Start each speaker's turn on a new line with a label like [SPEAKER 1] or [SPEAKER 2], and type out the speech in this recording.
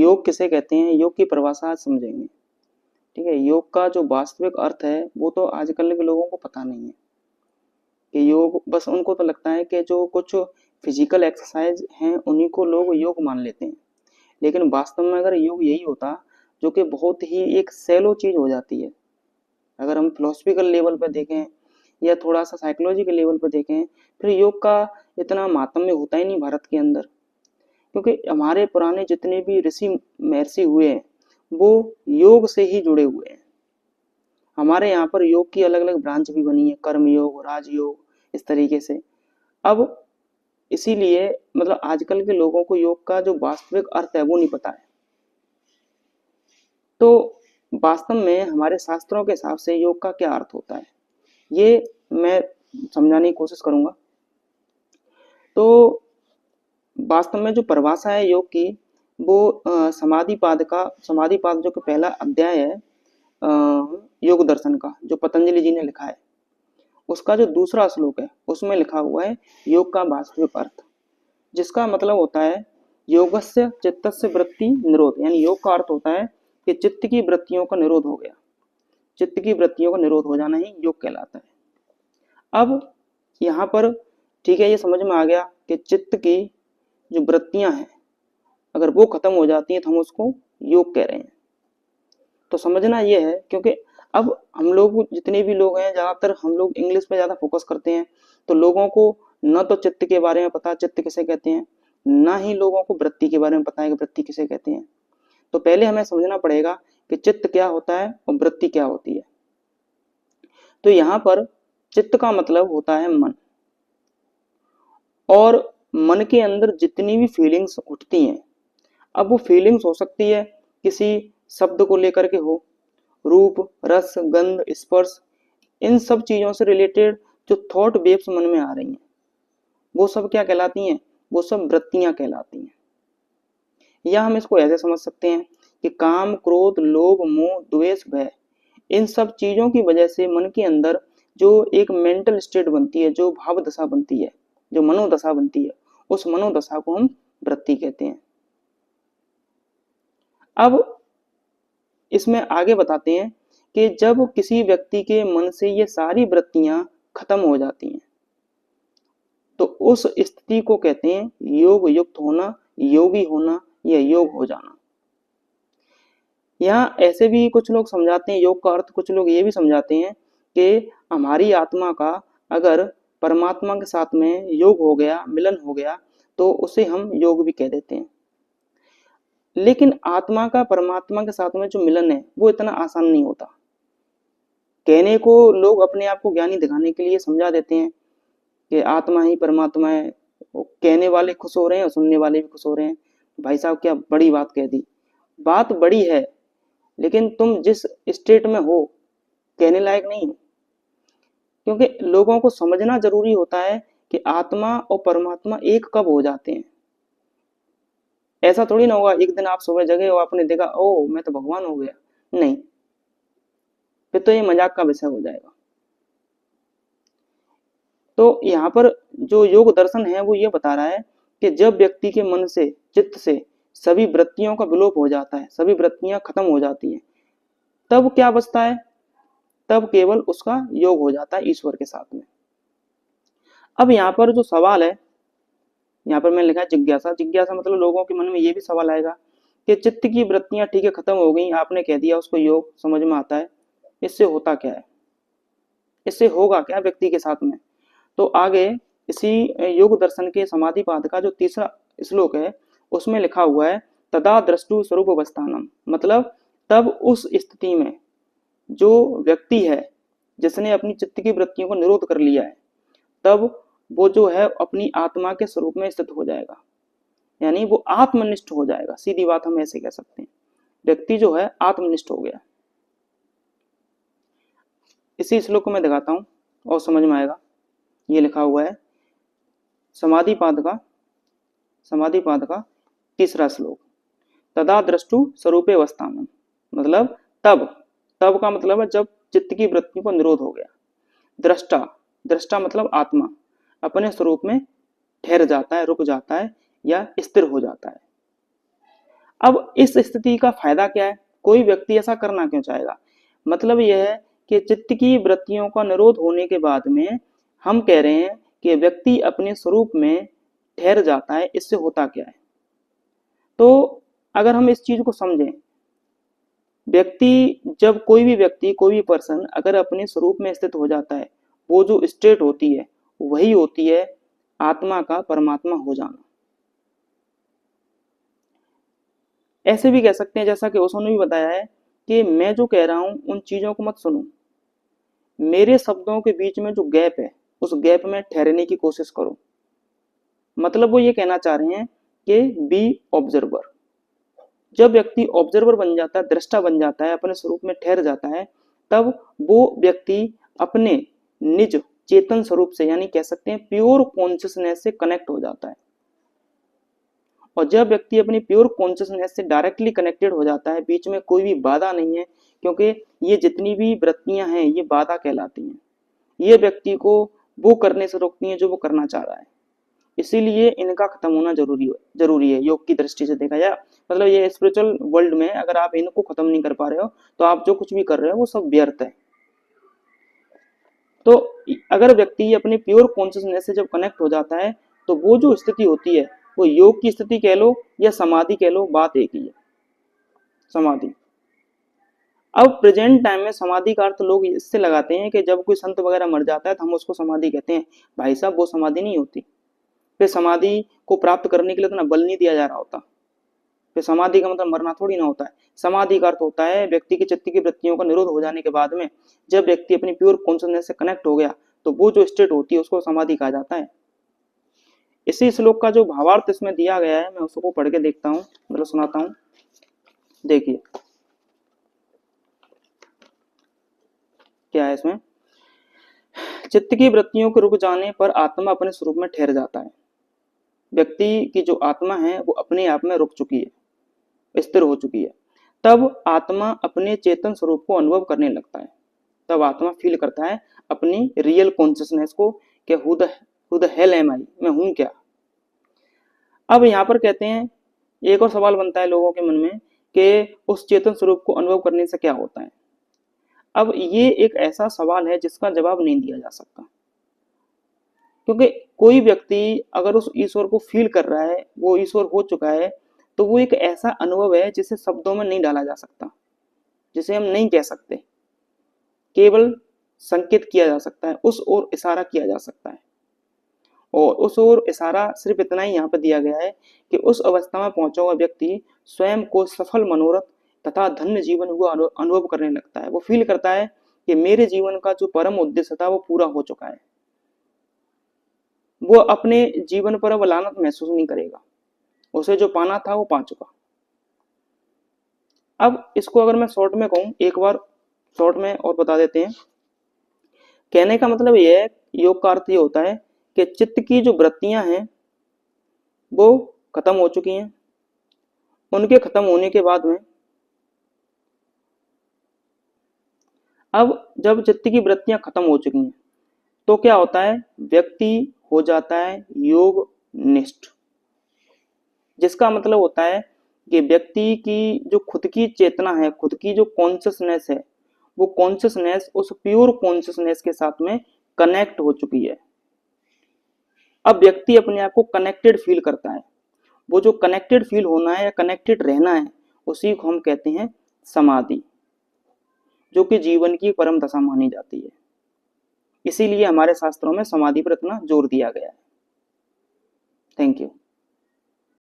[SPEAKER 1] योग किसे कहते हैं, योग की परिभाषा आज समझेंगे। ठीक है, योग का जो वास्तविक अर्थ है वो तो आजकल के लोगों को पता नहीं है कि योग, बस उनको तो लगता है कि जो कुछ फिजिकल एक्सरसाइज हैं उन्हीं को लोग योग मान लेते हैं। लेकिन वास्तव में अगर योग यही होता, जो कि बहुत ही एक सैलो चीज हो जाती है, अगर हम फिलोसफिकल लेवल पर देखें या थोड़ा सा साइकोलॉजी के लेवल पर देखें, फिर योग का इतना मातम्य होता ही नहीं भारत के अंदर। क्योंकि हमारे पुराने जितने भी ऋषि महर्षि हुए हैं वो योग से ही जुड़े हुए हैं। हमारे यहाँ पर योग की अलग अलग ब्रांच भी बनी है, कर्म योग, राजयोग, इस तरीके से। अब इसीलिए मतलब आजकल के लोगों को योग का जो वास्तविक अर्थ है वो नहीं पता है। तो वास्तव में हमारे शास्त्रों के हिसाब से योग का क्या अर्थ होता है ये मैं समझाने की कोशिश करूंगा। तो वास्तव में जो परिभाषा है योग की वो समाधिपाद जो कि पहला अध्याय है योग दर्शन का, जो पतंजलि जी ने लिखा है, उसका जो दूसरा श्लोक है उसमें लिखा हुआ है योग का वास्तविक अर्थ, जिसका मतलब होता है योगस्य चित्तस्य वृत्ति निरोध। यानी योग का अर्थ होता है कि चित्त की वृत्तियों का निरोध हो गया, चित्त की वृत्तियों का निरोध हो जाना ही योग कहलाता है। अब यहाँ पर ठीक है, ये समझ में आ गया कि चित्त की जो वृत्तियां हैं अगर वो खत्म हो जाती हैं तो हम उसको योग कह रहे हैं। तो समझना ये है, क्योंकि अब हम लोग जितने भी लोग हैं ज्यादातर हम लोग इंग्लिश पे ज्यादा फोकस करते हैं, तो लोगों को न तो चित्त के बारे में पता चित्त किसे कहते हैं, ना ही लोगों को वृत्ति के बारे में पता है कि वृत्ति किसे कहते हैं। तो पहले हमें समझना पड़ेगा कि चित्त क्या होता है और वृत्ति क्या होती है। तो यहाँ पर चित्त का मतलब होता है मन, और मन के अंदर जितनी भी फीलिंग्स उठती हैं, अब वो फीलिंग्स हो सकती है किसी शब्द को लेकर के हो, रूप, रस, गंध, स्पर्श, इन सब चीजों से रिलेटेड जो थॉट वेव्स मन में आ रही हैं वो सब क्या कहलाती हैं, वो सब वृत्तियां कहलाती हैं। या हम इसको ऐसे समझ सकते हैं कि काम, क्रोध, लोभ, मोह, द्वेष, भय, इन सब चीजों की वजह से मन के अंदर जो एक मेंटल स्टेट बनती है, जो भाव दशा बनती है, जो मनोदशा बनती है, उस मनोदशा को हम वृत्ति कहते हैं। अब इसमें आगे बताते हैं कि जब किसी व्यक्ति के मन से ये सारी वृत्तियां खत्म हो जाती हैं तो उस स्थिति को कहते हैं योग युक्त होना, योगी होना या योग हो जाना। यहाँ ऐसे भी कुछ लोग समझाते हैं योग का अर्थ, कुछ लोग ये भी समझाते हैं कि हमारी आत्मा का अगर परमात्मा के साथ में योग हो गया, मिलन हो गया, तो उसे हम योग भी कह देते हैं। लेकिन आत्मा का परमात्मा के साथ में जो मिलन है वो इतना आसान नहीं होता। कहने को लोग अपने आप को ज्ञानी दिखाने के लिए समझा देते हैं कि आत्मा ही परमात्मा है, कहने वाले खुश हो रहे हैं और सुनने वाले भी खुश हो रहे हैं। भाई साहब क्या बड़ी बात कह दी, बात बड़ी है लेकिन तुम जिस स्टेट में हो कहने लायक नहीं हो। क्योंकि लोगों को समझना जरूरी होता है कि आत्मा और परमात्मा एक कब हो जाते हैं। ऐसा थोड़ी ना होगा एक दिन आप सुबह जगे और आपने देखा ओ मैं तो भगवान हो गया, नहीं, फिर तो ये मजाक का विषय हो जाएगा। तो यहाँ पर जो योग दर्शन है वो ये बता रहा है कि जब व्यक्ति के मन से, चित्त से सभी वृत्तियों का विलोप हो जाता है, सभी वृत्तियां खत्म हो जाती हैं, तब क्या बचता है, तब केवल उसका योग हो जाता है ईश्वर के साथ में। अब यहाँ पर जो सवाल है, यहाँ पर मैंने लिखा है जिज्ञासा। जिज्ञासा मतलब लोगों के मन में ये भी सवाल आएगा कि चित्त की वृत्तियां ठीक है खत्म हो गई, आपने कह दिया उसको योग समझ में आता है, इससे होता क्या है, इससे होगा क्या व्यक्ति के साथ में। तो आगे इसी योग दर्शन के समाधिपाद का जो तीसरा श्लोक है उसमें लिखा हुआ है तदा दृष्टु स्वरूप अवस्थानम, मतलब तब उस स्थिति में जो व्यक्ति है जिसने अपनी चित्त की वृत्तियों को निरोध कर लिया है, तब वो जो है अपनी आत्मा के स्वरूप में स्थित हो जाएगा, यानी वो आत्मनिष्ठ हो जाएगा। सीधी बात हम ऐसे कह सकते हैं, व्यक्ति जो है आत्मनिष्ठ हो गया। इसी श्लोक को मैं दिखाता हूं और समझ में आएगा। ये लिखा हुआ है समाधिपाद का तीसरा श्लोक, तदा दृष्टु स्वरूपे अवस्थानम, मतलब तब का मतलब है जब चित्त की वृत्ति को निरोध हो गया। दृष्टा मतलब आत्मा अपने स्वरूप में ठहर जाता है, रुक जाता है या स्थिर हो जाता है। अब इस स्थिति का फायदा क्या है, कोई व्यक्ति ऐसा करना क्यों चाहेगा? मतलब यह है कि चित्त की वृत्तियों का निरोध होने के बाद में हम कह रहे हैं कि व्यक्ति अपने स्वरूप में ठहर जाता है। इससे होता क्या है? तो अगर हम इस चीज को समझें, जब कोई भी पर्सन अगर अपने स्वरूप में स्थित हो जाता है, वो जो स्टेट होती है वही होती है आत्मा का परमात्मा हो जाना। ऐसे भी कह सकते हैं, जैसा कि ओशो ने भी बताया है, कि मैं जो कह रहा हूं उन चीजों को मत सुनो, मेरे शब्दों के बीच में जो गैप है उस गैप में ठहरने की कोशिश करो। मतलब वो ये कहना चाह रहे हैं कि बी ऑब्जर्वर। जब व्यक्ति ऑब्जर्वर बन जाता है, दृष्टा बन जाता है, अपने स्वरूप में ठहर जाता है, तब वो व्यक्ति अपने निज चेतन स्वरूप से, यानी कह सकते हैं प्योर कॉन्शियसनेस से कनेक्ट हो जाता है। और जब व्यक्ति अपनी प्योर कॉन्शियसनेस से डायरेक्टली कनेक्टेड हो जाता है, बीच में कोई भी बाधा नहीं है, क्योंकि ये जितनी भी वृत्तियां हैं ये बाधा कहलाती हैं, ये व्यक्ति को वो करने से रोकती हैं जो वो करना चाह रहा है। इसीलिए इनका खत्म होना जरूरी है योग की दृष्टि से देखा जाए। मतलब ये स्पिरिचुअल वर्ल्ड में अगर आप इनको खत्म नहीं कर पा रहे हो तो आप जो कुछ भी कर रहे हो वो सब व्यर्थ है। तो अगर व्यक्ति अपनी प्योर कॉन्शियसनेस से जब कनेक्ट हो जाता है तो वो जो स्थिति होती है, वो योग की स्थिति कह लो या समाधि कह लो, बात एक ही है, समाधि। अब प्रेजेंट टाइम में समाधि का अर्थ लोग इससे लगाते हैं कि जब कोई संत वगैरह मर जाता है तो हम उसको समाधि कहते हैं। भाई साहब, वो समाधि नहीं होती। फिर समाधि को प्राप्त करने के लिए इतना बल नहीं दिया जा रहा होता। फिर समाधि का मतलब मरना थोड़ी ना होता है। समाधि का अर्थ होता है व्यक्ति की चित्त की वृत्तियों का निरोध हो जाने के बाद में जब व्यक्ति अपनी प्योर कॉन्शियसनेस से कनेक्ट हो गया तो वो जो स्टेट होती है उसको समाधि कहा जाता है। इसी श्लोक का जो भावार्थ इसमें दिया गया है मैं उसको पढ़ के देखता हूँ, मतलब सुनाता हूँ। देखिए क्या है इसमें। चित्त की वृत्तियों के रुक जाने पर आत्मा अपने स्वरूप में ठहर जाता है। व्यक्ति की जो आत्मा है वो अपने आप में रुक चुकी है, स्थिर हो चुकी है। तब आत्मा अपने चेतन स्वरूप को अनुभव करने लगता है। तब आत्मा फील करता है अपनी रियल कॉन्शियसनेस को कि हु द हेल एम आई, मैं हूं क्या। अब यहाँ पर कहते हैं, एक और सवाल बनता है लोगों के मन में कि उस चेतन स्वरूप को अनुभव करने से क्या होता है। अब ये एक ऐसा सवाल है जिसका जवाब नहीं दिया जा सकता, क्योंकि कोई व्यक्ति अगर उस ईश्वर को फील कर रहा है, वो ईश्वर हो चुका है, तो वो एक ऐसा अनुभव है जिसे शब्दों में नहीं डाला जा सकता, जिसे हम नहीं कह सकते, केवल संकेत किया जा सकता है, उस ओर इशारा किया जा सकता है। और उस ओर इशारा सिर्फ इतना ही यहाँ पर दिया गया है कि उस अवस्था में पहुंचा हुआ व्यक्ति स्वयं को सफल मनोरथ तथा धन्य जीवन हुआ अनुभव करने लगता है। वो फील करता है कि मेरे जीवन का जो परम उद्देश्य था वो पूरा हो चुका है। वो अपने जीवन पर अब लानत महसूस नहीं करेगा, उसे जो पाना था वो पा चुका। अब इसको अगर मैं शॉर्ट में कहूं, एक बार शॉर्ट में और बता देते हैं। कहने का मतलब यह है, योग का अर्थ ये होता है कि चित्त की जो वृत्तियां हैं वो खत्म हो चुकी हैं। उनके खत्म होने के बाद में अब जब चित्त की वृत्तियां खत्म हो चुकी हैं तो क्या होता है, व्यक्ति हो जाता है योग निष्ठ, जिसका मतलब होता है कि व्यक्ति की जो खुद की चेतना है, खुद की जो कॉन्शियसनेस है, वो कॉन्शियसनेस उस प्योर कॉन्शियसनेस के साथ में कनेक्ट हो चुकी है। अब व्यक्ति अपने आप को कनेक्टेड फील करता है। वो जो कनेक्टेड फील होना है या कनेक्टेड रहना है, उसी को हम कहते हैं समाधि, जो कि जीवन की परम दशा मानी जाती है। इसीलिए हमारे शास्त्रों में समाधि पर इतना जोर दिया गया है। Thank you.